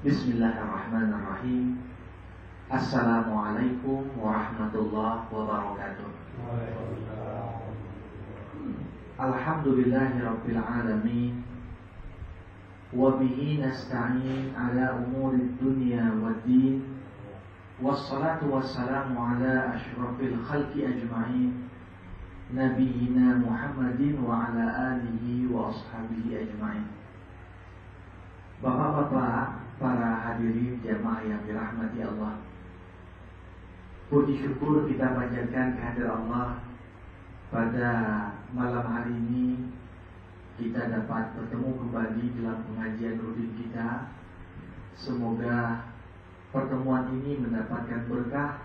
Bismillahirrahmanirrahim. Assalamualaikum warahmatullahi wabarakatuh. Alhamdulillahirabbil alamin. Wa bihi nasta'in ala umuri dunya waddin. Wassalatu wassalamu ala asyrafil khalqi ajma'in, nabiyyina Muhammadin wa ala alihi wa ashabihi ajma'in. Bapak-bapak, para hadirin jamaah yang dirahmati Allah, puji syukur kita panjatkan kehadirat Allah. Pada malam hari ini kita dapat bertemu kembali dalam pengajian rutin kita. Semoga pertemuan ini mendapatkan berkah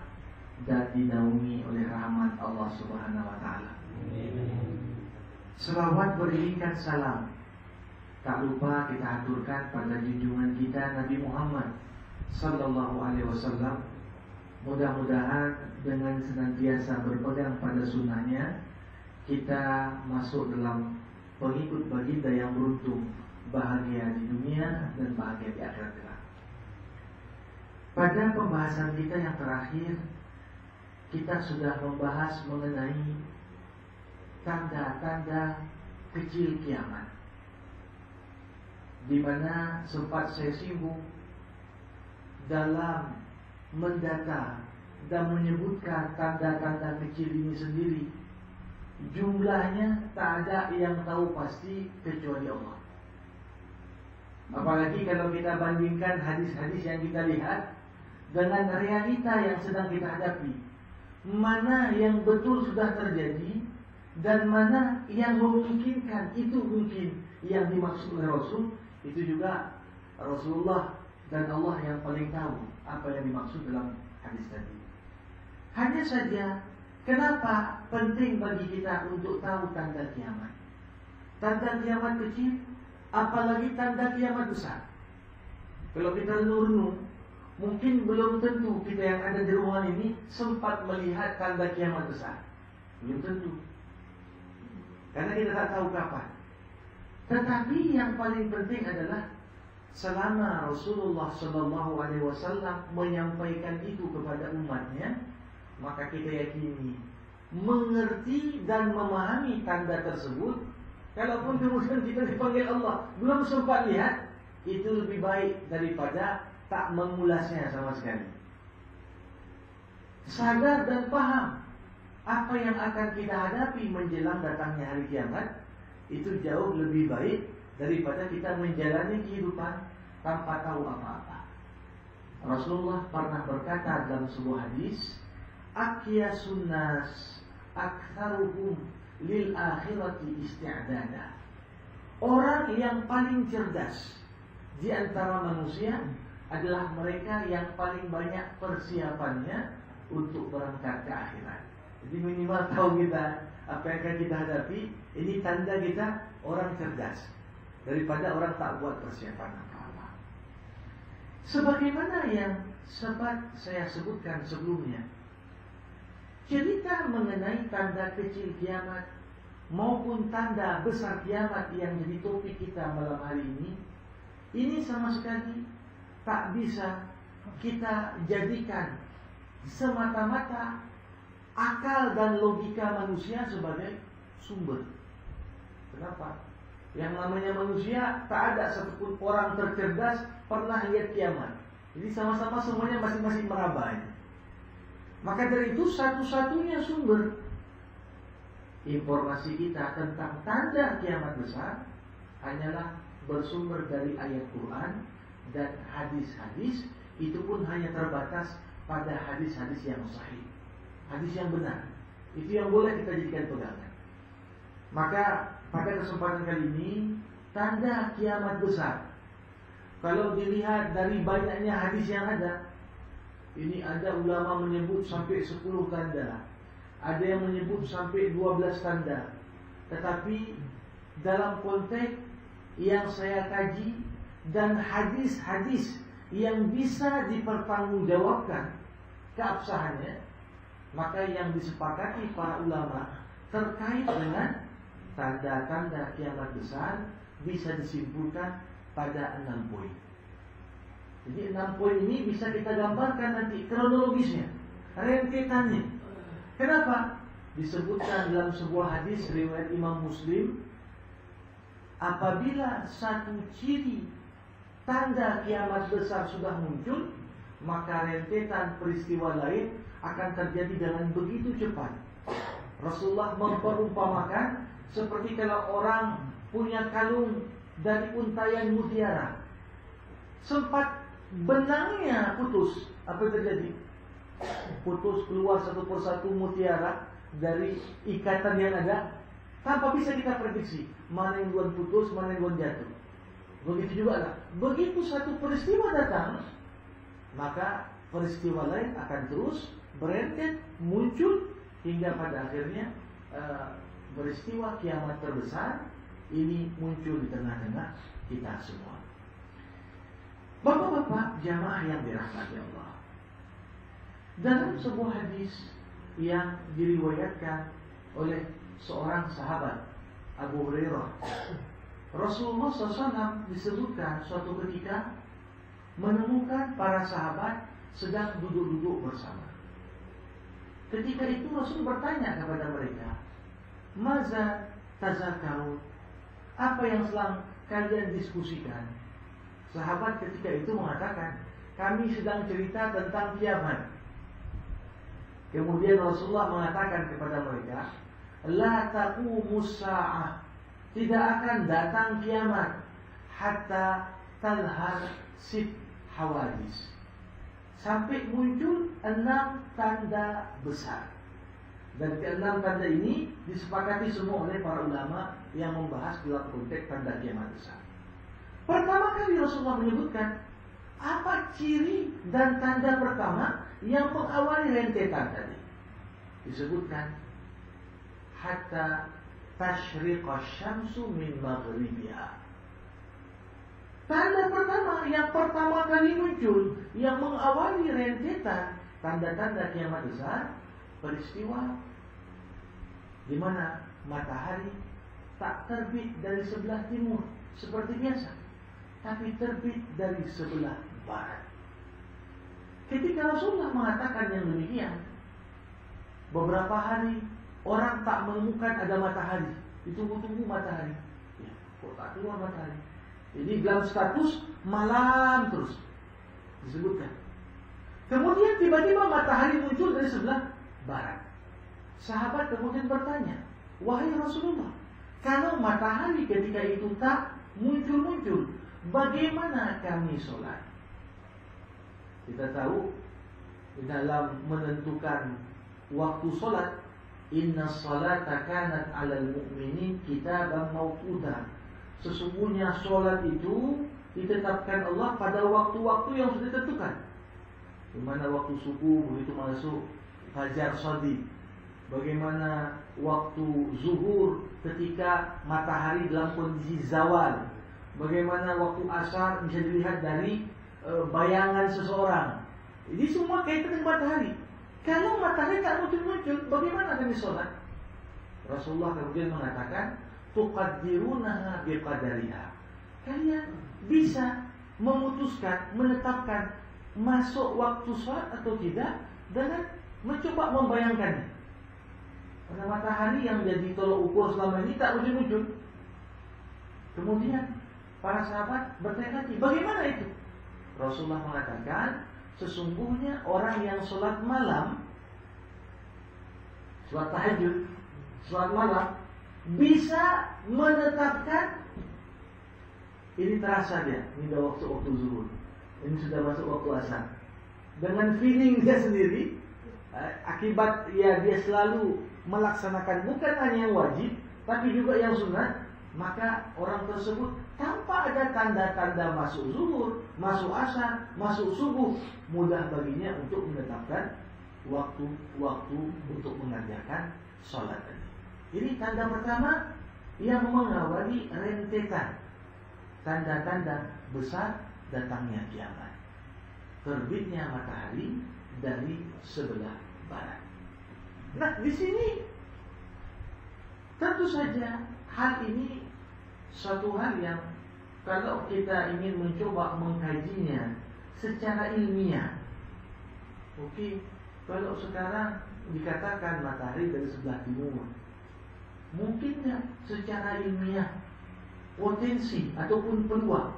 dan dinaungi oleh rahmat Allah Subhanahu wa taala. Selawat beriringkan salam tak lupa kita aturkan pada junjungan kita Nabi Muhammad sallallahu alaihi wasallam. Mudah-mudahan dengan senantiasa berpegang pada sunnahnya, kita masuk dalam pengikut baginda yang beruntung, bahagia di dunia dan bahagia di akhirat kelak. Pada pembahasan kita yang terakhir, kita sudah membahas mengenai tanda-tanda kecil kiamat, di mana sempat saya singgung dalam mendata dan menyebutkan tanda-tanda kecil ini sendiri. Jumlahnya tak ada yang tahu pasti kecuali Allah. Apalagi kalau kita bandingkan hadis-hadis yang kita lihat dengan realita yang sedang kita hadapi, mana yang betul sudah terjadi dan mana yang memungkinkan itu mungkin yang dimaksud oleh Rasul. Itu juga Rasulullah dan Allah yang paling tahu apa yang dimaksud dalam hadis tadi. Hanya saja, kenapa penting bagi kita untuk tahu tanda kiamat? Tanda kiamat kecil, apalagi tanda kiamat besar. Kalau kita renung, mungkin belum tentu kita yang ada di ruangan ini sempat melihat tanda kiamat besar. Belum tentu, karena kita tak tahu kapan. Tetapi yang paling penting adalah selama Rasulullah SAW menyampaikan itu kepada umatnya, maka kita yakini, mengerti dan memahami tanda tersebut. Kalaupun kemudian kita dipanggil Allah belum sempat lihat, itu lebih baik daripada tak mengulasnya sama sekali. Sadar dan paham apa yang akan kita hadapi menjelang datangnya hari kiamat, itu jauh lebih baik daripada kita menjalani kehidupan tanpa tahu apa-apa. Rasulullah pernah berkata dalam sebuah hadis, "Aqyasun nas aktsaruhum lil akhirati isti'dada." Orang yang paling cerdas di antara manusia adalah mereka yang paling banyak persiapannya untuk berangkat ke akhirat. Jadi minimal tahu kita apa yang akan kita hadapi. Ini tanda kita orang cerdas daripada orang tak buat persiapan apa-apa. Sebagaimana yang sempat saya sebutkan sebelumnya, cerita mengenai tanda kecil kiamat maupun tanda besar kiamat yang jadi topik kita malam hari ini sama sekali tak bisa kita jadikan semata-mata akal dan logika manusia sebagai sumber. Kenapa? Yang namanya manusia tak ada satupun orang tercerdas pernah lihat kiamat. Jadi sama-sama semuanya masing-masing merabai. Maka dari itu satu-satunya sumber informasi kita tentang tanda kiamat besar hanyalah bersumber dari ayat Quran dan hadis-hadis. Itu pun hanya terbatas pada hadis-hadis yang sahih, hadis yang benar. Itu yang boleh kita jadikan pegangan. Maka pada kesempatan kali ini, tanda kiamat besar, kalau dilihat dari banyaknya hadis yang ada, ini ada ulama menyebut sampai 10 tanda, ada yang menyebut sampai 12 tanda. Tetapi dalam konteks yang saya kaji dan hadis-hadis yang bisa dipertanggungjawabkan keabsahannya, maka yang disepakati para ulama terkait dengan tanda-tanda kiamat besar bisa disimpulkan pada 6 poin. Jadi 6 poin ini bisa kita gambarkan nanti kronologisnya, rentetannya. Kenapa? Disebutkan dalam sebuah hadis riwayat Imam Muslim, apabila satu ciri tanda kiamat besar sudah muncul, maka rentetan peristiwa lain akan terjadi dengan begitu cepat. Rasulullah memperumpamakan seperti kalau orang punya kalung dari untayan mutiara, sempat benangnya putus, apa yang terjadi? Putus keluar satu persatu mutiara dari ikatan yang ada, tanpa bisa kita prediksi mana yang duluan putus, mana yang duluan jatuh. Begitu juga lah. Begitu satu peristiwa datang, maka peristiwa lain akan terus berentet muncul hingga pada akhirnya peristiwa kiamat terbesar ini muncul di tengah-tengah kita semua. Bapak-bapak jamaah yang dirahmati Allah, dalam sebuah hadis yang diriwayatkan oleh seorang sahabat Abu Hurairah, Rasulullah SAW disebutkan suatu ketika menemukan para sahabat sedang duduk-duduk bersama. Ketika itu Rasul bertanya kepada mereka, "Maza tazakarun?" Apa yang sedang kalian diskusikan? Sahabat ketika itu mengatakan, "Kami sedang cerita tentang kiamat." Kemudian Rasulullah mengatakan kepada mereka, "La taqumus sa'ah." Tidak akan datang kiamat hatta talhar sit hawadis, sampai muncul 6 tanda besar. Dan ke-6 tanda ini disepakati semua oleh para ulama yang membahas dalam konteks tanda kiamat besar. Pertama kali Rasulullah menyebutkan apa ciri dan tanda pertama yang mengawali rentetan tadi. Disebutkan hatta tashriqa syamsu min maghribiha. Tanda pertama yang pertama kali muncul yang mengawali rentetan tanda-tanda kiamat besar, peristiwa di mana matahari tak terbit dari sebelah timur seperti biasa, tapi terbit dari sebelah barat. Ketika Rasulullah mengatakan yang demikian, beberapa hari orang tak menemukan ada matahari, ditunggu-tunggu matahari, ya, kok tak keluar matahari. Jadi dalam status malam terus disebutkan. Kemudian tiba-tiba matahari muncul dari sebelah barat. Sahabat kemudian bertanya, "Wahai Rasulullah, kalau matahari ketika itu tak muncul-muncul, bagaimana kami sholat?" Kita tahu dalam menentukan waktu sholat, inna sholata kanat 'alal mu'minin kitaban mawquta. Sesungguhnya sholat itu ditetapkan Allah pada waktu-waktu yang sudah ditentukan. Di mana waktu subuh begitu masuk fajar shadiq, bagaimana waktu zuhur ketika matahari dalam kondisi zawal, bagaimana waktu asar bisa dilihat dari bayangan seseorang. Ini semua kaitan dengan matahari. Kalau matahari tak muncul-muncul, bagaimana kami sholat? Rasulullah kemudian mengatakan, tuqaddirunaha biqadariha. Kalian bisa memutuskan, menetapkan masuk waktu sholat atau tidak dengan mencoba membayangkannya. Karena matahari yang jadi tolok ukur selama ini tak muncul-muncul. Kemudian para sahabat bertanya lagi, bagaimana itu? Rasulullah mengatakan, sesungguhnya orang yang sholat malam, sholat tahajud, sholat malam, bisa menetapkan ini terasa dia, ini sudah waktu zuhur, ini sudah masuk waktu asar. Dengan feeling dia sendiri, akibat ya dia selalu melaksanakan bukan hanya yang wajib, tapi juga yang sunat, maka orang tersebut tanpa ada tanda-tanda masuk zuhur, masuk asar, masuk subuh, mudah baginya untuk menetapkan waktu-waktu untuk mengerjakan sholat tadi. Ini tanda pertama yang mengawali rentetan tanda-tanda besar datangnya kiamat. Terbitnya matahari dari sebelah barat. Nah, di sini tentu saja hal ini suatu hal yang kalau kita ingin mencoba mengkajinya secara ilmiah. Oke, kalau sekarang dikatakan matahari dari sebelah timur, mungkin nggak secara ilmiah potensi ataupun peluang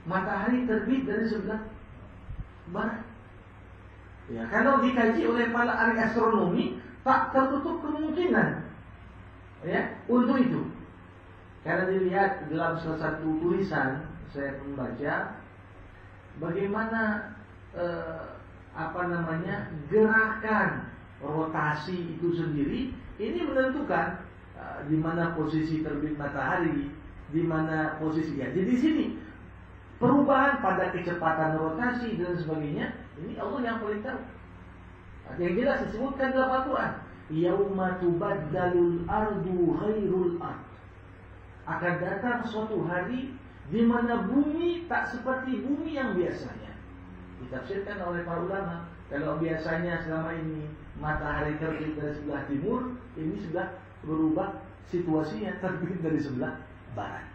matahari terbit dari sebelah barat? Ya, kalau dikaji oleh para ahli astronomi, tak tertutup kemungkinan ya untuk itu. Karena dilihat dalam salah satu tulisan saya membaca bagaimana gerakan rotasi itu sendiri ini menentukan di mana posisi terbit matahari, di mana posisinya. Jadi di sini perubahan pada kecepatan rotasi dan sebagainya ini Allah yang paling tahu. Yang jelas disebutkan dalam Al-Quran, yauma tubaddalul ardu ghairul ard. Akan datang suatu hari di mana bumi tak seperti bumi yang biasanya. Ditafsirkan oleh para ulama, kalau biasanya selama ini matahari terbit dari sebelah timur, ini sudah berubah situasinya terbit dari sebelah barat.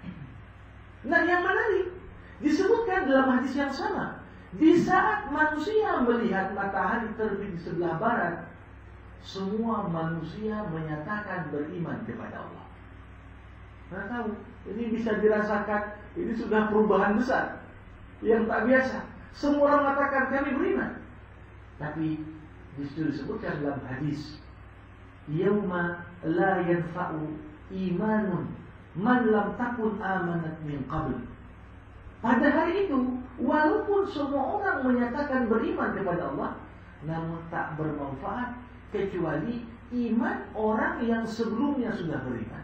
Nah, yang menarik disebutkan dalam hadis yang sama, di saat manusia melihat matahari terbit di sebelah barat, semua manusia menyatakan beriman kepada Allah. Nah, tahu, ini bisa dirasakan, ini sudah perubahan besar yang tak biasa. Semua orang mengatakan kami beriman. Tapi disitu disebutkan dalam hadis, yauma la yanfa'u imanun man lam takun amanat min qabl. Pada hari itu, walaupun semua orang menyatakan beriman kepada Allah, namun tak bermanfaat kecuali iman orang yang sebelumnya sudah beriman.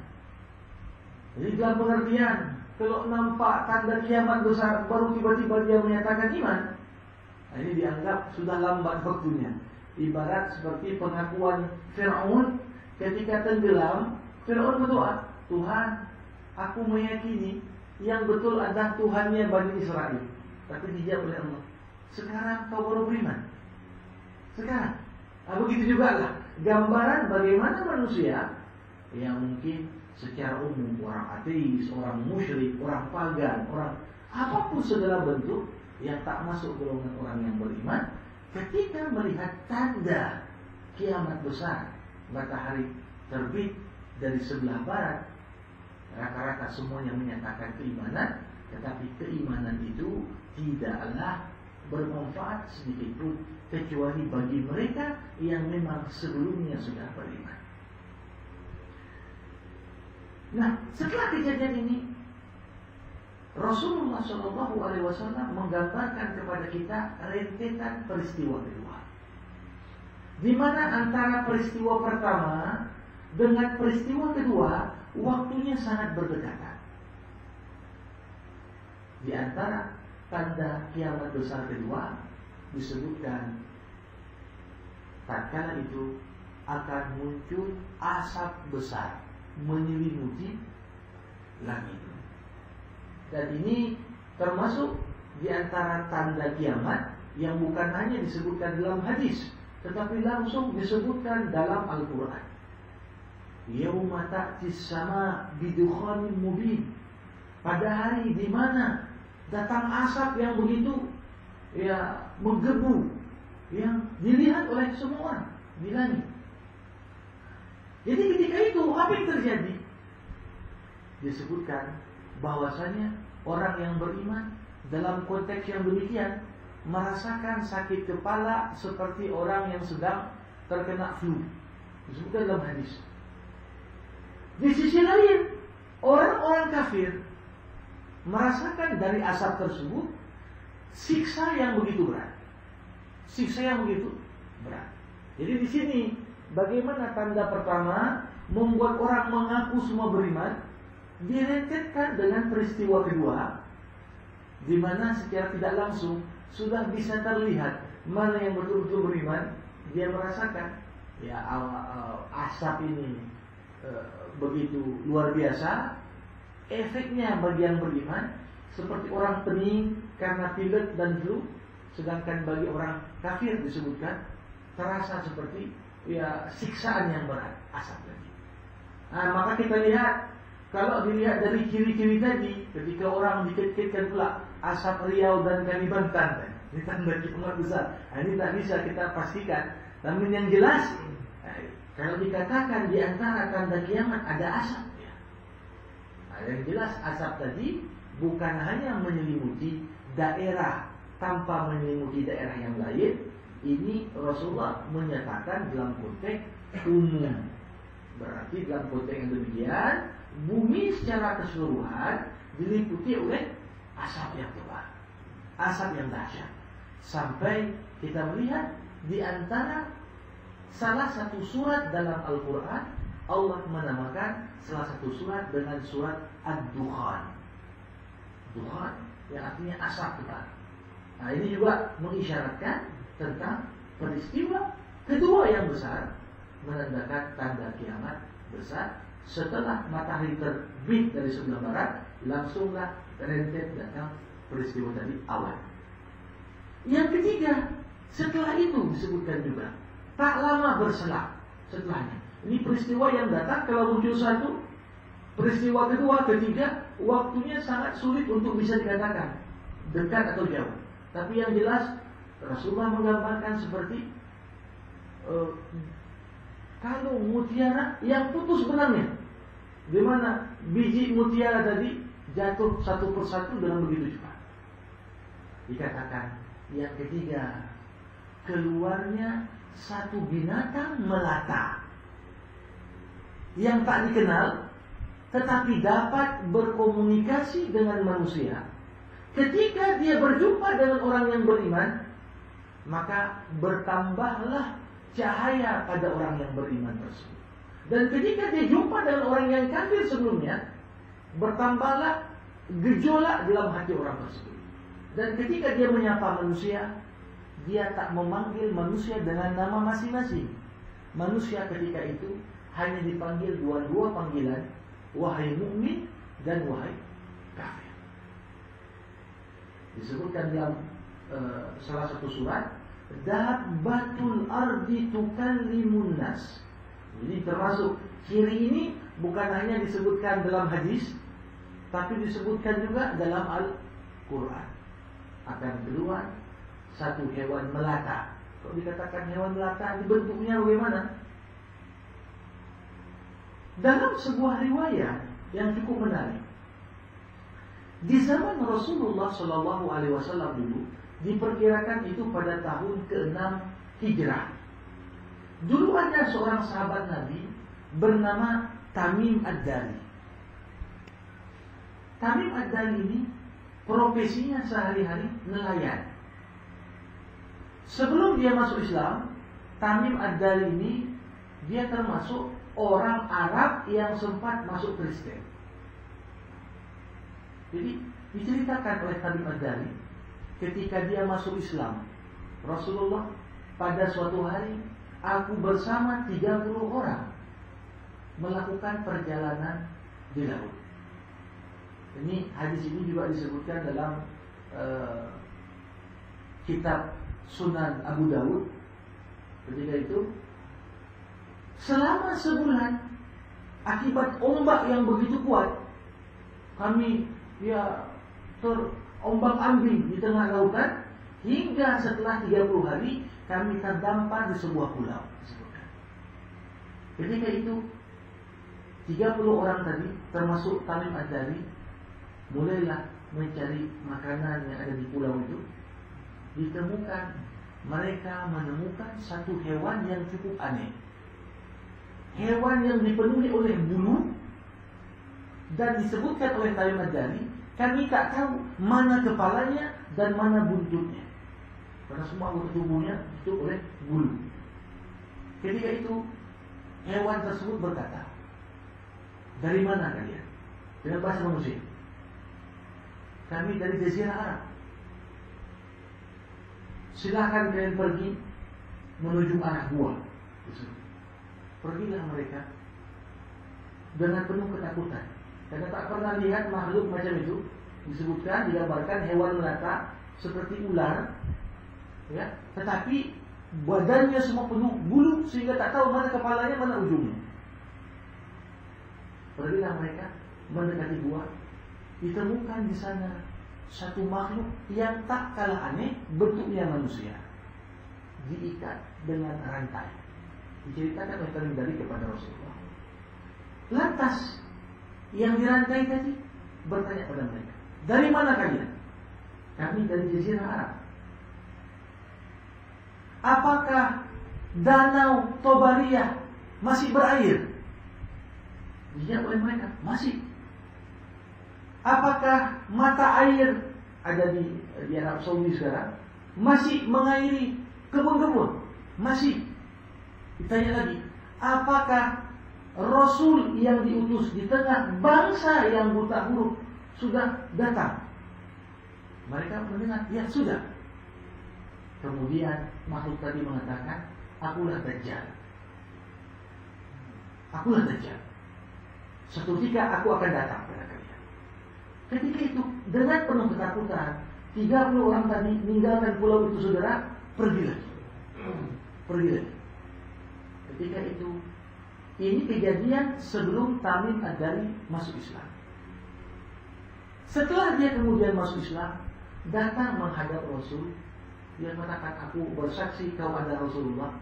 Jadi dalam pengertian, kalau nampak tanda kiamat besar baru tiba-tiba dia menyatakan iman, nah ini dianggap sudah lambat waktunya. Ibarat seperti pengakuan Fir'aun ketika tenggelam. Fir'aun berdoa, Tuhan, aku meyakini yang betul adalah Tuhannya Bani Israel. Tapi dijawab oleh Allah, sekarang kau baru beriman. Sekarang. Nah, begitu juga lah gambaran bagaimana manusia yang mungkin secara umum orang ateis, orang musyrik, orang pagan, orang apapun segala bentuk yang tak masuk golongan orang yang beriman, ketika melihat tanda kiamat besar, matahari terbit dari sebelah barat, rata-rata semuanya menyatakan keimanan, tetapi keimanan itu tidaklah bermanfaat sedikitpun kecuali bagi mereka yang memang sebelumnya sudah beriman. Nah, setelah kejadian ini, Rasulullah SAW menggambarkan kepada kita rentetan peristiwa kedua, di mana antara peristiwa pertama dengan peristiwa kedua waktunya sangat berdekatan. Di antara tanda kiamat besar kedua disebutkan tatkala itu akan muncul asap besar menyelimuti langit. Dan ini termasuk di antara tanda kiamat yang bukan hanya disebutkan dalam hadis, tetapi langsung disebutkan dalam Al-Quran. Yauma ta'tis sama bidukhanin mubin. Pada hari di mana datang asap yang begitu menggebu, yang dilihat oleh semua orang di langit. Jadi ketika itu apa yang terjadi? Disebutkan bahwasanya orang yang beriman dalam konteks yang demikian merasakan sakit kepala seperti orang yang sedang terkena flu. Disebutkan dalam hadis. Di sisi lain, orang-orang kafir merasakan dari asap tersebut siksa yang begitu berat. Siksa yang begitu berat. Jadi di sini bagaimana tanda pertama membuat orang mengaku semua beriman direntetkan dengan peristiwa kedua, di mana secara tidak langsung sudah bisa terlihat mana yang betul-betul beriman. Dia merasakan asap ini begitu luar biasa. Efeknya bagi yang beriman seperti orang pening karena pilek dan flu, sedangkan bagi orang kafir disebutkan terasa seperti siksaan yang berat, asap tadi. Nah, maka kita lihat, kalau dilihat dari ciri-ciri tadi, ketika orang dikait-kaitkan pula asap Riau dan Kalimantan, Ini tanda kiamat besar. Ini tak bisa kita pastikan. Namun yang jelas, kalau dikatakan di antara tanda kiamat ada asap, ya. Yang jelas asap tadi bukan hanya menyelimuti daerah tanpa menyelimuti daerah yang lain. Ini Rasulullah menyatakan dalam konteks umum. Berarti dalam konteks yang demikian, bumi secara keseluruhan diliputi oleh asap yang tebal, asap yang dahsyat. Sampai kita melihat di antara salah satu surat dalam Al-Quran, Allah menamakan salah satu surat dengan surat Ad-Dukhan. Dukhan yang artinya asap tebal. Nah, ini juga mengisyaratkan tentang peristiwa kedua yang besar, menandakan tanda kiamat besar. Setelah matahari terbit dari sebelah barat, langsunglah rentet datang peristiwa tadi awal. Yang ketiga, setelah itu disebutkan juga tak lama berselang setelahnya. Ini peristiwa yang datang kalau muncul satu, peristiwa kedua, ketiga, waktunya sangat sulit untuk bisa dikatakan dekat atau jauh. Tapi yang jelas Rasulullah menggambarkan seperti kalau mutiara yang putus benangnya, di mana biji mutiara tadi jatuh satu persatu dengan begitu cepat. Dikatakan yang ketiga, keluarnya satu binatang melata yang tak dikenal, tetapi dapat berkomunikasi dengan manusia. Ketika dia berjumpa dengan orang yang beriman, maka bertambahlah cahaya pada orang yang beriman tersebut. Dan ketika dia jumpa dengan orang yang kafir sebelumnya, bertambahlah gejolak dalam hati orang tersebut. Dan ketika dia menyapa manusia, dia tak memanggil manusia dengan nama masing-masing. Manusia ketika itu hanya dipanggil dua-dua panggilan, wahai mukmin dan wahai kafir. Disebutkan dalam salah satu surat, Dabbatul ardi tukallimun nas. Jadi termasuk ciri ini bukan hanya disebutkan dalam hadis, tapi disebutkan juga dalam Al-Quran. Akan keluar satu hewan melata. Kalau dikatakan hewan melata, bentuknya bagaimana? Dalam sebuah riwayat yang cukup menarik, di zaman Rasulullah SAW dulu, diperkirakan itu pada tahun ke-6 Hijrah. Dulu ada seorang sahabat Nabi bernama Tamim Ad-Dari. Tamim Ad-Dari ini profesinya sehari-hari nelayan. Sebelum dia masuk Islam, Tamim Ad-Dari ini dia termasuk orang Arab yang sempat masuk Kristen. Jadi diceritakan oleh Tamim Ad-Dari, ketika dia masuk Islam, Rasulullah pada suatu hari, aku bersama 30 orang melakukan perjalanan di laut. Ini hadis ini juga disebutkan dalam kitab Sunan Abu Dawud. Ketika itu, selama sebulan, akibat ombak yang begitu kuat, kami terombang-ambing di tengah lautan, hingga setelah 30 hari kami terdampar di sebuah pulau. Ketika itu 30 orang tadi, termasuk Tamim Ad-Dari, mulailah mencari makanan yang ada di pulau itu. Ditemukan, mereka menemukan satu hewan yang cukup aneh. Hewan yang dipenuhi oleh bulu, dan disebutkan oleh Tamim Ad-Dari, kami tak tahu mana kepalanya dan mana buntutnya, karena semua anggota tubuhnya itu oleh bulu. Ketika itu hewan tersebut berkata, dari mana kalian? Dengan bahasa manusia. Kami dari Jazirah Arab. Silakan kalian pergi menuju arah gua. Pergilah mereka dengan penuh ketakutan, karena tak pernah lihat makhluk macam itu. Disebutkan, digambarkan hewan melata seperti ular, ya, tetapi badannya semua penuh bulu sehingga tak tahu mana kepalanya, mana ujungnya. Pergilah mereka mendekati gua. Ditemukan di sana satu makhluk yang tak kalah aneh, bentuknya manusia, diikat dengan rantai. Diceritakan oleh Tamim kepada Rasulullah. Lantas yang dirantai tadi bertanya pada mereka, dari mana kalian? Kami dari Jazirah Arab. Apakah danau Tobariyah masih berair? Dijawab oleh mereka, masih. Apakah mata air ada di Arab Saudi sekarang masih mengairi kebun-kebun? Masih. Ditanya lagi, apakah Rasul yang diutus di tengah bangsa yang buta huruf sudah datang? Mereka mendengar, ya sudah. Kemudian makhluk tadi mengatakan, akulah Dajjal. Akulah Dajjal. Suatu ketika aku akan datang pada kalian. Ketika itu dengan penuh ketakutan, 30 orang tadi meninggalkan pulau itu, saudara, pergi lagi. Pergi lagi. Ketika itu, ini kejadian sebelum Tamim Ad-Dari masuk Islam. Setelah dia kemudian masuk Islam, datang menghadap Rasul. Dia mengatakan, aku bersaksi kau adalah Rasulullah.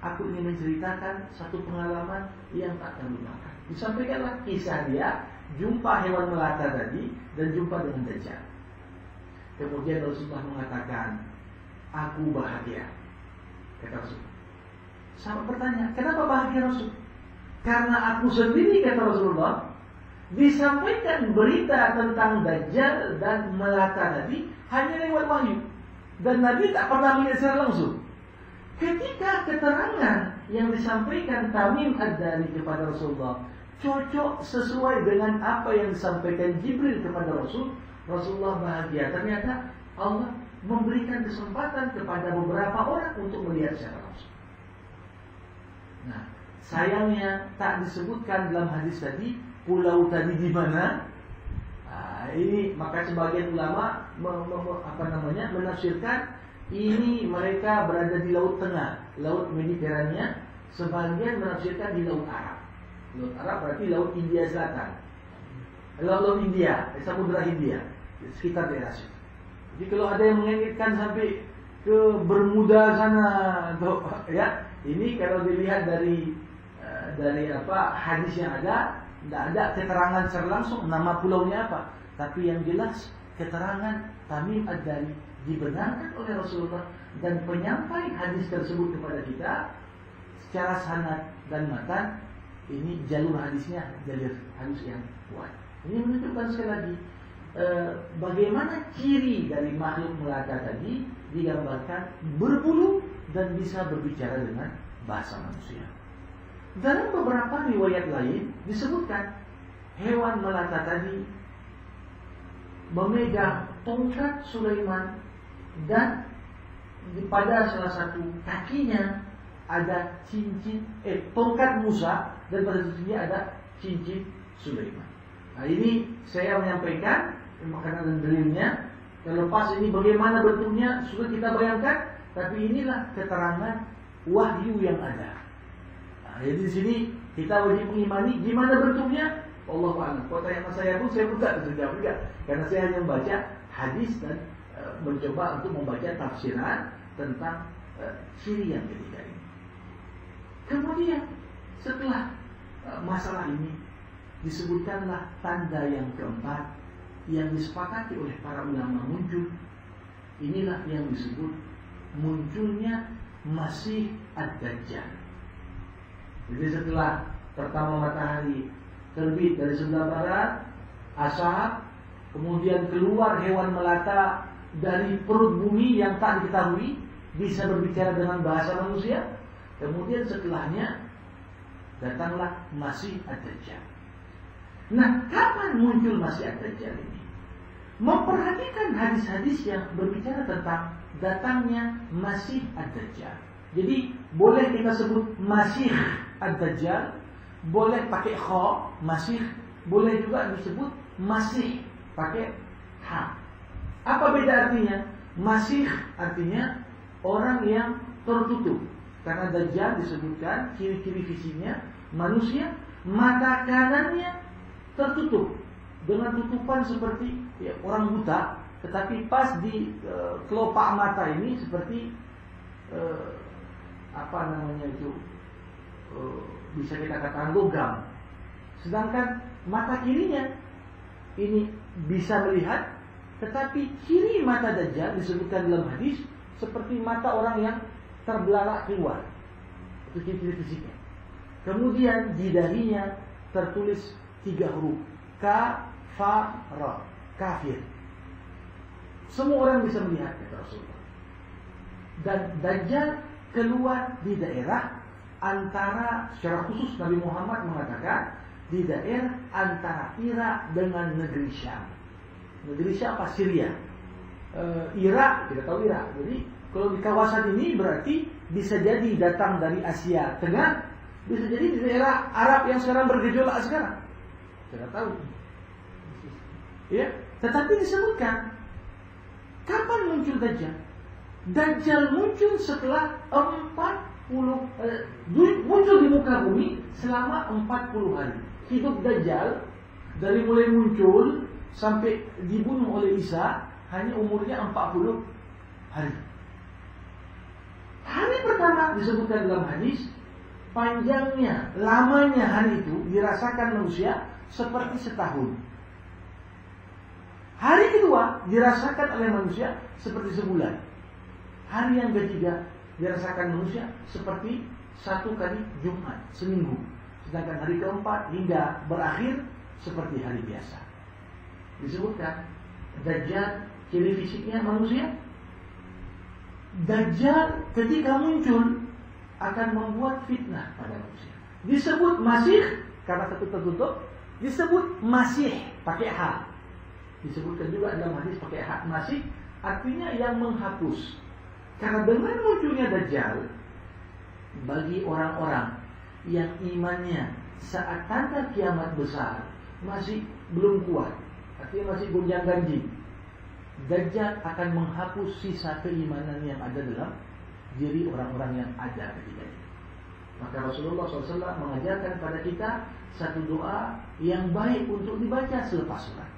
Aku ingin menceritakan satu pengalaman yang tak terlupakan. Disampaikanlah kisah dia jumpa hewan melata tadi dan jumpa dengan Dajjal. Kemudian Rasulullah mengatakan, aku bahagia. Kata Rasul. Sahabat bertanya, kenapa bahagia Rasul? Karena aku sendiri, kata Rasulullah, disampaikan berita tentang Dajjal dan melata tadi hanya lewat wahyu. Dan Nabi tak pernah melihat secara langsung. Ketika keterangan yang disampaikan Tamim Ad-Dari kepada Rasulullah cocok sesuai dengan apa yang disampaikan Jibril kepada Rasul, Rasulullah bahagia. Ternyata Allah memberikan kesempatan kepada beberapa orang untuk melihat secara langsung. Nah, sayangnya tak disebutkan dalam hadis tadi pulau tadi di mana. Ini maka sebagian ulama menafsirkan ini mereka berada di Laut Tengah, Laut Mediterania. Sebagian menafsirkan di Laut Arab. Laut Arab berarti Laut India Selatan, Laut India, Samudra Hindia, sekitar daerah situ. Jadi kalau ada yang menginginkan sampai ke Bermuda sana, ya, ini kalau dilihat dari hadis yang ada, tidak ada keterangan secara langsung nama pulaunya apa. Tapi yang jelas keterangan Tamim Ad-Dari dibenarkan oleh Rasulullah dan penyampai hadis tersebut kepada kita secara sanad dan matan. Ini jalur hadisnya jalur hadis yang kuat. Ini menunjukkan sekali lagi bagaimana ciri dari makhluk melata tadi digambarkan berbulu dan bisa berbicara dengan bahasa manusia. Dalam beberapa riwayat lain disebutkan hewan melata tadi memegang tongkat Sulaiman dan pada salah satu kakinya ada cincin tongkat Musa dan pada sisinya ada cincin Sulaiman. Nah, ini saya menyampaikan karena dalilnya. Terlepas ini bagaimana bentuknya sudah kita bayangkan, tapi inilah keterangan wahyu yang ada. Nah, jadi di sini kita wajib mengimani gimana bentuknya. Allah a'lam. Kalau tanya saya pun tak bisa jawab juga, karena saya hanya membaca hadis dan mencoba untuk membaca tafsiran tentang ciri yang ketiga ini. Kemudian setelah masalah ini disebutkanlah tanda yang keempat yang disepakati oleh para ulama muncul. Inilah yang disebut munculnya Masih Ad-Dajjal. Jadi setelah pertama matahari terbit dari sebelah barat, asar, kemudian keluar hewan melata dari perut bumi yang tak diketahui, bisa berbicara dengan bahasa manusia. Kemudian setelahnya datanglah Masih Ad-Dajjal. Nah, kapan muncul Masih Ad-Dajjal ini? Memperhatikan hadis-hadis yang berbicara tentang datangnya Masih Ad-Dajjal. Jadi boleh kita sebut Masih Ad-Dajjal, boleh pakai kha, Masih, boleh juga disebut Masih pakai ha. Apa beda artinya? Masih artinya orang yang tertutup. Karena Dajjal disebutkan ciri-ciri fisiknya manusia, mata kanannya tertutup dengan tutupan seperti orang buta, tetapi pas di kelopak mata ini seperti bisa kita katakan logam. Sedangkan mata kirinya ini bisa melihat, tetapi kiri mata Dajjal disebutkan dalam hadis seperti mata orang yang terbelalak keluar. Itu ciri fisiknya. Kemudian di dahinya tertulis 3 huruf kafara, kafir. Semua orang bisa melihat, kata Rasulullah. Dan Dajjal keluar di daerah antara, secara khusus Nabi Muhammad mengatakan di daerah antara Irak dengan negeri Syam. Negeri Syam apa? Syria. Irak, kita tahu Irak. Jadi kalau di kawasan ini berarti bisa jadi datang dari Asia Tengah, bisa jadi di daerah Arab yang sekarang bergejolak sekarang. Kita tahu. Ya, tetapi disebutkan kapan muncul Dajjal? Dajjal muncul setelah muncul di muka bumi selama 40 hari. Hidup Dajjal dari mulai muncul sampai dibunuh oleh Isa hanya umurnya 40 hari. Hari pertama disebutkan dalam hadis, panjangnya, lamanya hari itu dirasakan manusia seperti setahun. Hari kedua dirasakan oleh manusia seperti sebulan. Hari yang ketiga dirasakan manusia seperti 1 kali Jumat, seminggu. Sedangkan hari keempat hingga berakhir seperti hari biasa. Disebutkan Dajjal ciri fisiknya manusia. Dajjal ketika muncul akan membuat fitnah pada manusia. Disebut Masih karena tertutup, disebut Masih pakai H. Disebutkan juga dalam hadis pakai H, Masih artinya yang menghapus. Karena dengan munculnya Dajjal, bagi orang-orang yang imannya saat tanda kiamat besar masih belum kuat, artinya masih gonjang-ganjing, Dajjal akan menghapus sisa keimanan yang ada dalam diri orang-orang yang ada ketika itu. Maka Rasulullah SAW mengajarkan pada kita satu doa yang baik untuk dibaca selepas sholat.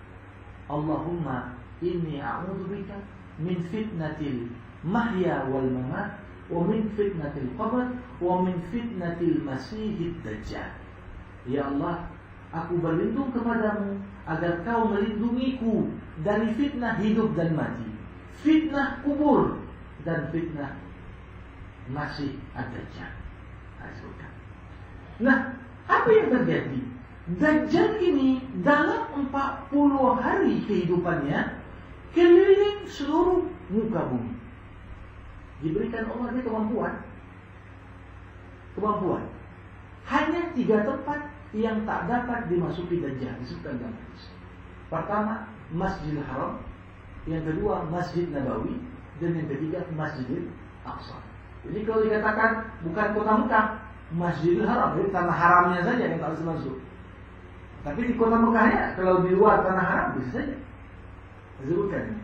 Allahumma inni a'udzubika min fitnatil mahya wal mamat wa min fitnatil qabr wa min fitnatil masihid dajjal. Ya Allah, aku berlindung kepadamu agar kau melindungiku dari fitnah hidup dan mati, fitnah kubur, dan fitnah masih ad-dajjal. Nah, apa yang terjadi? Dajjal ini dalam 40 hari kehidupannya keliling seluruh muka bumi. Diberikan Allah dia kemampuan. Hanya 3 tempat yang tak dapat dimasuki Dajjal disebutkan dalam hadis. Pertama, Masjidil Haram. Yang kedua, Masjid Nabawi. Dan yang ketiga, Masjidil Aqsa. Jadi kalau dikatakan bukan kota Mekah, Masjidil Haram, jadi tanah haramnya saja yang tak bisa masuk. Tapi di kota Mekahnya, kalau di luar tanah haram bisa saja disebutkan.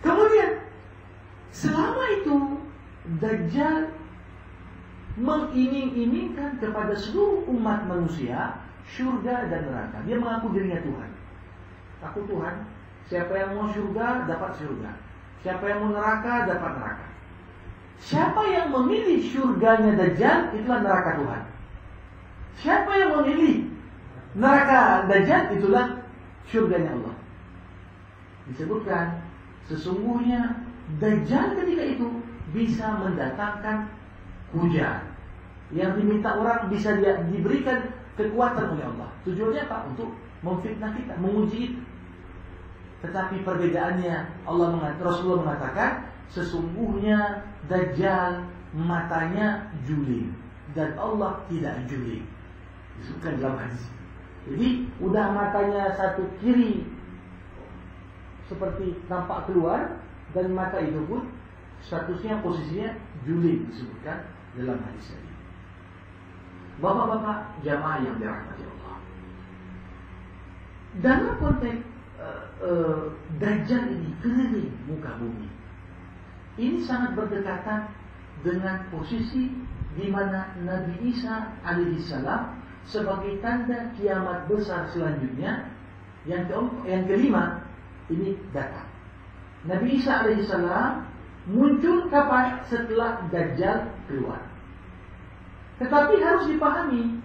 Kemudian selama itu Dajjal mengiming-imingkan kepada seluruh umat manusia surga dan neraka. Dia mengaku dirinya Tuhan. Aku Tuhan. Siapa yang mau surga dapat surga. Siapa yang mau neraka dapat neraka. Siapa yang memilih surganya Dajjal, itulah neraka Tuhan. Siapa yang memilih neraka Dajjal, itulah surganya Allah. Disebutkan sesungguhnya Dajjal ketika itu bisa mendatangkan hujan. Yang diminta orang bisa diberikan kekuatan oleh Allah. Tujuannya apa? Untuk memfitnah kita, menguji itu. Tetapi perbedaannya Rasulullah mengatakan sesungguhnya Dajjal matanya juling dan Allah tidak juling. Disebutkan dalam hadis. Jadi udah matanya satu kiri seperti tampak keluar, dan mata itu pun statusnya posisinya juling disebutkan dalam hadis ini. Bapak-bapak jamaah yang dirahmati Allah, dalam konteks Dajjal ini keliling muka bumi, ini sangat berdekatan dengan posisi di mana Nabi Isa alaihissalam sebagai tanda kiamat besar selanjutnya yang kelima ini datang. Nabi Isa alaihissalam muncul kapan? Setelah Dajjal keluar. Tetapi harus dipahami,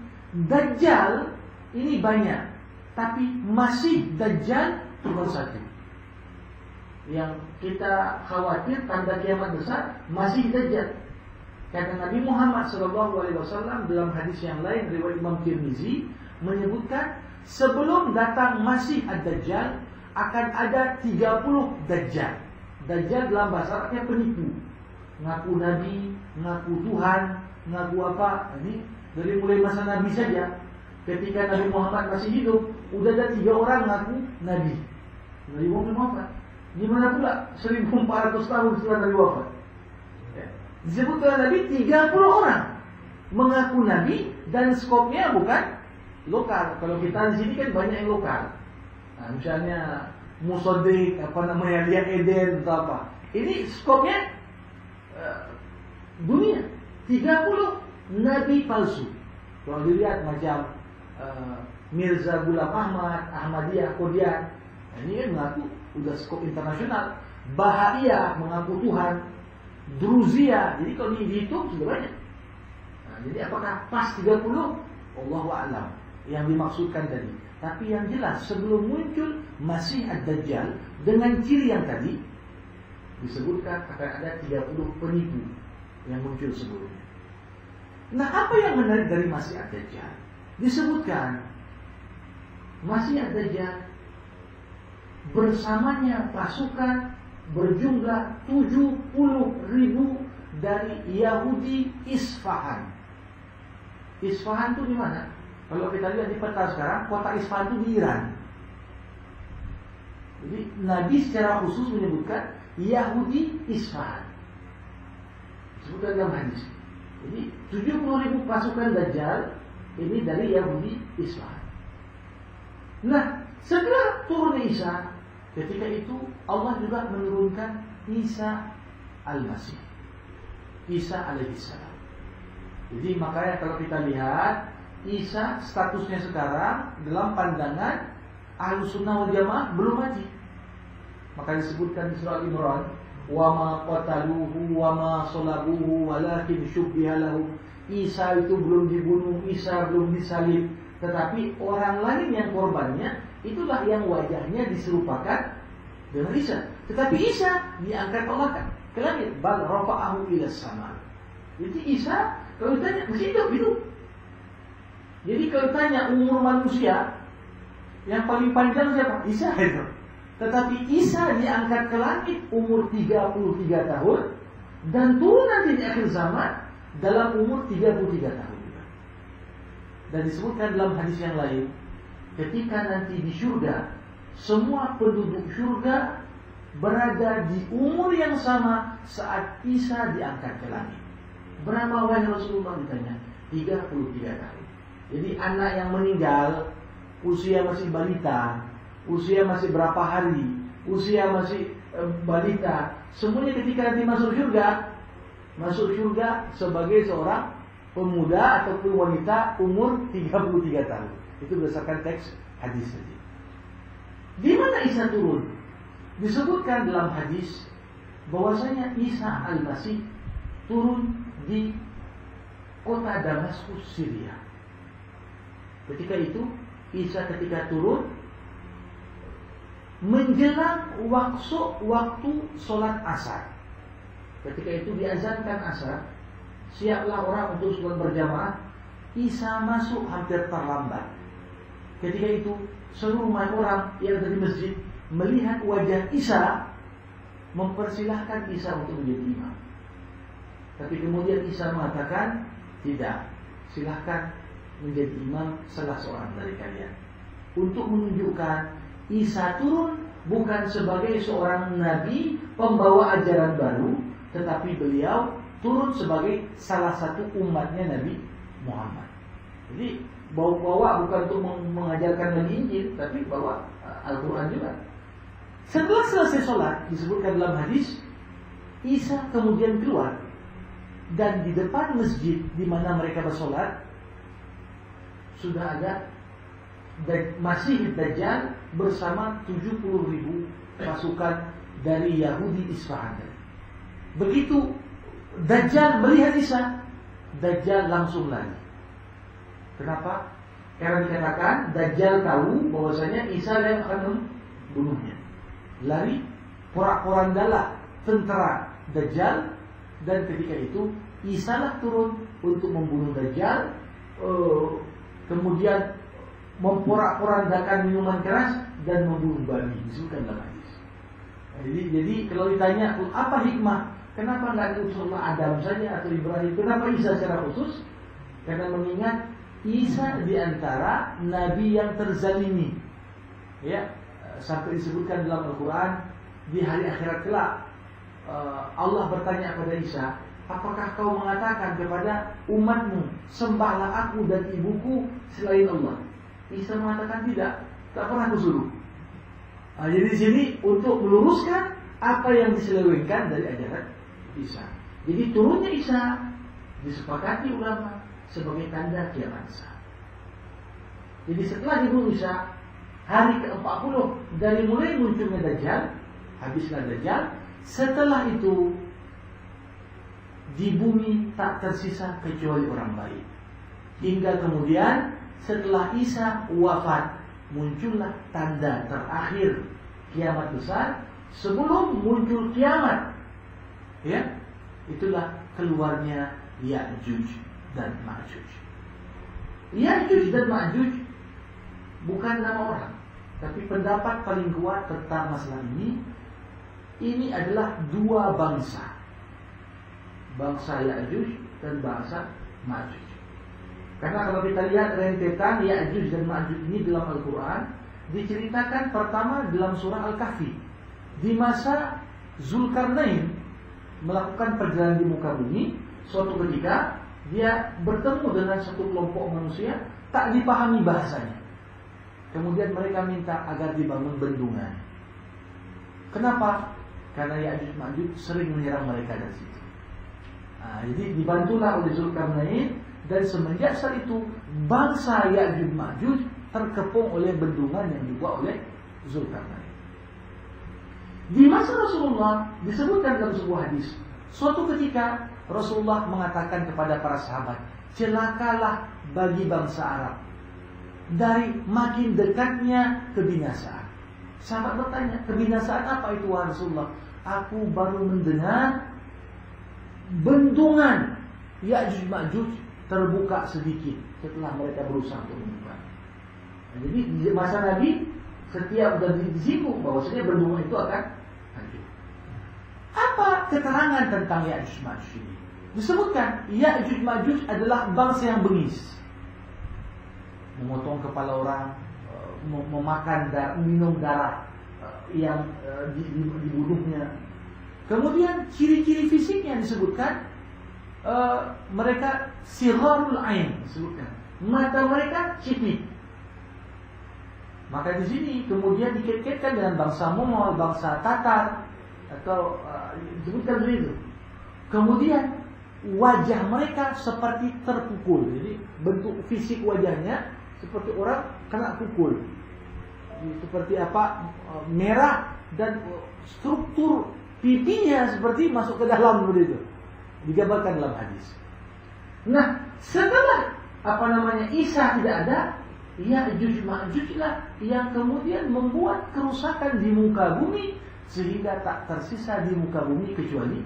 Dajjal ini banyak, tapi masih Dajjal cuma satu. Yang kita khawatir tanda kiamat besar masih Dajjal. Kata Nabi Muhammad SAW dalam hadis yang lain riwayat Imam Tirmizi menyebutkan, sebelum datang Masih ad-Dajjal akan ada 30 Dajjal. Dajjal dalam bahasa Arabnya penipu, ngaku Nabi, ngaku Tuhan, ngaku apa. Ini dari mulai masa Nabi saja. Ketika Nabi Muhammad masih hidup, udah ada 3 orang ngaku Nabi. Nabi Muhammad gimana pula 1400 tahun setelah Nabi wafat? Disebutkan Nabi 30 orang mengaku Nabi, dan skopnya bukan lokal. Kalau kita di sini kan banyak yang lokal. Nah, misalnya Musodik, Lia Eden atau apa. Ini skopnya dunia. 30 Nabi palsu. Kalau dilihat macam Mirza Ghulam Ahmad, Ahmadiyah, Qadian, ini kan mengaku udah skop internasional. Bahaiyah mengaku Tuhan, Druzia. Jadi kalau dihitung sudah banyak. Nah, jadi apakah pas 30? Allahu a'lam yang dimaksudkan tadi. Tapi yang jelas sebelum muncul Masih ad-Dajjal dengan ciri yang tadi disebutkan akan ada 30 penipu yang muncul sebelumnya. Nah, apa yang menarik dari Masih ad-Dajjal? Disebutkan Masih ad-Dajjal bersamanya pasukan berjumlah 70.000 dari Yahudi Isfahan. Isfahan itu di mana? Kalau kita lihat di peta sekarang, kota Isfahan itu di Iran. Jadi Nabi secara khusus menyebutkan Yahudi Isfahan. Disebutkan dalam hadis. Jadi 70.000 pasukan Dajjal ini dari Yahudi Isfahan. Nah, setelah turun Isa, ketika itu Allah juga menurunkan Isa Al-Masih, Isa alaihissalam. Jadi makanya kalau kita lihat Isa statusnya sekarang dalam pandangan Ahlussunnah wal Jamaah belum mati. Maka disebutkan di surah Al-Imran, wa ma qataluhu wa ma salabuhu walakin syubbiha lahum. Isa itu belum dibunuh, Isa belum disalib, tetapi orang lain yang korbannya itulah yang wajahnya diserupakan dengan Isa. Tetapi Isa diangkat Allah ke langit, bal rafa'ahu ila sama. Jadi Isa kalau ditanya masih hidup. Jadi kalau tanya umur manusia yang paling panjang siapa? Isa itu. Tetapi Isa diangkat ke langit umur 33 tahun dan turun nanti di akhir zaman dalam umur 33 tahun. Dan disebutkan dalam hadis yang lain, ketika nanti di surga, semua penduduk surga berada di umur yang sama saat Isa diangkat ke langit. Berapa wahai Rasulullah ditanya? 33 tahun. Jadi anak yang meninggal usia masih balita, usia masih berapa hari, usia masih balita, semuanya ketika nanti masuk surga sebagai seorang pemuda ataupun wanita umur 33 tahun. Itu berdasarkan teks hadis saja. Di mana Isa turun? Disebutkan dalam hadis bahwasanya Isa Al-Masih turun di kota Damaskus, Syria. Ketika itu Isa ketika turun menjelang waktu sholat asar. Ketika itu diazankan asar, siaplah orang untuk sholat berjamaah. Isa masuk hampir terlambat. Ketika itu seluruh orang yang ada di masjid melihat wajah Isa, mempersilahkan Isa untuk menjadi imam. Tapi kemudian Isa mengatakan, tidak, silahkan menjadi imam salah seorang dari kalian. Untuk menunjukkan Isa turun bukan sebagai seorang nabi pembawa ajaran baru, tetapi beliau turun sebagai salah satu umatnya Nabi Muhammad. Jadi bawa bukan untuk mengajarkan lagi Injil, tapi bawa Al-Quran juga. Setelah selesai sholat, disebutkan dalam hadis, Isa kemudian keluar, dan di depan masjid di mana mereka bersolat sudah ada Masih Dajjal bersama 70.000 pasukan dari Yahudi Isfahan. Begitu Dajjal melihat Isa, Dajjal langsung lari. Kenapa? Karena dikatakan Dajjal tahu bahwasanya Isa yang akan membunuhnya. Lari porak-porandala tentara Dajjal, dan ketika itu Isa lah turun untuk membunuh Dajjal, kemudian memporak-porandakan minuman keras dan membunuh babi. Disebutkan dalam hadis. Jadi kalau ditanya apa hikmah, kenapa nggak diutus Allah Adam saja atau Ibrahim? Kenapa Isa secara khusus? Karena mengingat Isa di antara nabi yang terzalimi. Ya, sampai disebutkan dalam Al-Quran di hari akhirat kelak Allah bertanya kepada Isa, apakah kau mengatakan kepada umatmu, sembahlah aku dan ibuku selain Allah? Isa mengatakan tidak pernah kusuruh. Jadi di sini untuk meluruskan apa yang diselewengkan dari ajaran Isa. Jadi turunnya Isa disepakati ulama sebagai tanda kiamat Isa. Jadi setelah dibunuh Isa, hari ke-40 dari mulai munculnya Dajjal, habislah Dajjal. Setelah itu di bumi tak tersisa kecuali orang baik. Hingga kemudian setelah Isa wafat, muncullah tanda terakhir kiamat besar sebelum muncul kiamat. Ya, itulah keluarnya Ya'juj dan Ma'juj. Ya'juj dan Ma'juj bukan nama orang, tapi pendapat paling kuat tentang masalah ini adalah dua bangsa. Bangsa Ya'juj dan bangsa Ma'juj. Karena kalau kita lihat rentetan Ya'juj dan Ma'juj ini dalam Al-Quran, diceritakan pertama dalam surah Al-Kahfi. Di masa Zulkarnain melakukan perjalanan di muka bumi, suatu ketika dia bertemu dengan satu kelompok manusia, tak dipahami bahasanya. Kemudian mereka minta agar dibangun bendungan. Kenapa? Karena Ya'juj Ma'juj sering menyerang mereka dari situ. Jadi dibantulah oleh Zulkarnain, dan semenjak saat itu bangsa Ya'juj Ma'juj terkepung oleh bendungan yang dibuat oleh Zulkarnain. Di masa Rasulullah disebutkan dalam sebuah hadis, suatu ketika Rasulullah mengatakan kepada para sahabat, celakalah bagi bangsa Arab dari makin dekatnya kebinasaan. Sahabat bertanya, kebinasaan apa itu wahai Rasulullah? Aku baru mendengar bendungan Ya'juj Ma'juj terbuka sedikit setelah mereka berusaha untuk membuka. Jadi di masa Nabi setiap sudah disinggung bahwasanya bendungan itu akan hancur. Apa keterangan tentang Ya'juj Ma'juj ini? Disebutkan Ya'juj Ma'juj adalah bangsa yang bengis, memotong kepala orang, memakan minum darah yang dibunuhnya. Kemudian ciri-ciri fisiknya disebutkan, mereka sirarul ain, disebutkan mata mereka sipit. Maka di sini kemudian dikait-kaitkan dengan bangsa Mongol, bangsa Tatar, atau disebutkan begitu. Kemudian wajah mereka seperti terpukul. Jadi bentuk fisik wajahnya seperti orang kena pukul. Seperti apa? Merah, dan struktur pipinya seperti masuk ke dalam begitu. Digambarkan dalam hadis. Nah, setelah Isa tidak ada, Ya'juj Ma'juj lah yang kemudian membuat kerusakan di muka bumi sehingga tak tersisa di muka bumi kecuali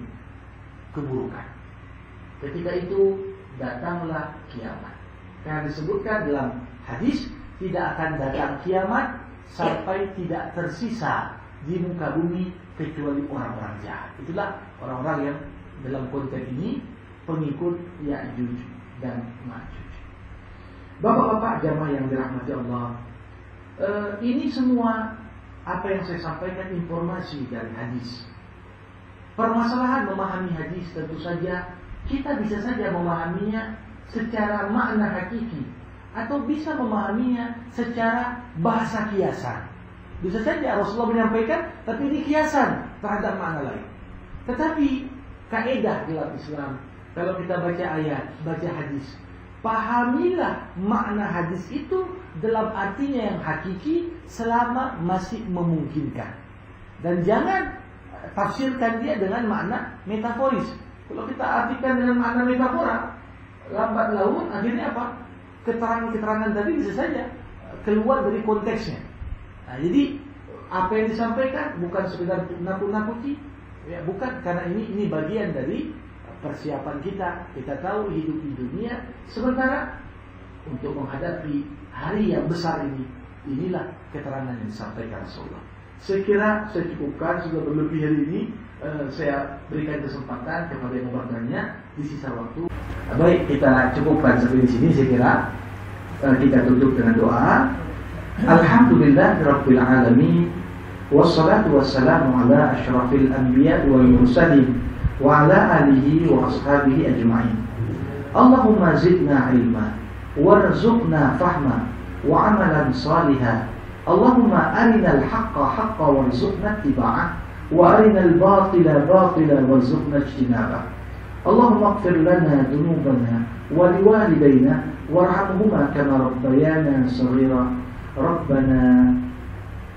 keburukan. Ketika itu datanglah kiamat. Karena disebutkan dalam hadis, tidak akan datang kiamat sampai tidak tersisa di muka bumi kecuali orang-orang jahat. Itulah orang-orang yang dalam konteks ini pengikut Ya'juj dan Ma'juj. Bapak-bapak jamaah yang dirahmati Allah, ini semua apa yang saya sampaikan informasi dari hadis. Permasalahan memahami hadis tentu saja kita bisa saja memahaminya secara makna hakiki, atau bisa memahaminya secara bahasa kiasan. Bisa saja Rasulullah menyampaikan, tapi ini kiasan terhadap makna lain. Tetapi kaidah dalam Islam, kalau kita baca ayat, baca hadis, pahamilah makna hadis itu dalam artinya yang hakiki selama masih memungkinkan. Dan jangan tafsirkan dia dengan makna metaforis. Kalau kita artikan dengan makna metafora, lambat laun akhirnya apa? Keterangan-keterangan tadi bisa saja keluar dari konteksnya. Nah, jadi apa yang disampaikan bukan sekedar nakut-nakuti, ya, bukan, karena ini bagian dari persiapan kita. Kita tahu hidup di dunia sementara untuk menghadapi hari yang besar ini. Inilah keterangan yang disampaikan Rasulullah. Saya kira saya cukupkan, sudah berlebih hari ini. Saya berikan kesempatan kepada yang mau bertanya di sisa waktu. Baik, kita cukupkan sampai di sini. Saya kira kita tutup dengan doa. Alhamdulillahirabbil alamin, wassalatu wassalamu ala asyrafil anbiya wal mursalin wa ala alihi wa ashabihi ajma'in. Allahumma zidna ilma warzuqna fahma wa amalan salihan. Allahumma arinal haqqa haqqa warzuqna ittiba'ah wa arinal batila batila warzuqna ijtinabah. Allahumma ighfir lana dhunubana wa liwalidayna warhamhuma kama rabbayana shaghira. Rabbana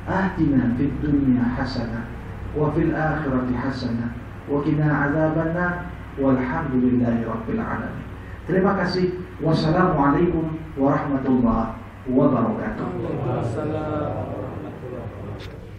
atina fid dunya hasanah wa fil akhirati hasanah wa qina adzabannar walhamdulillahi rabbil alamin. Terima kasih. Wassalamualaikum warahmatullahi wabarakatuh. Waalaikumsalam warahmatullahi wabarakatuh.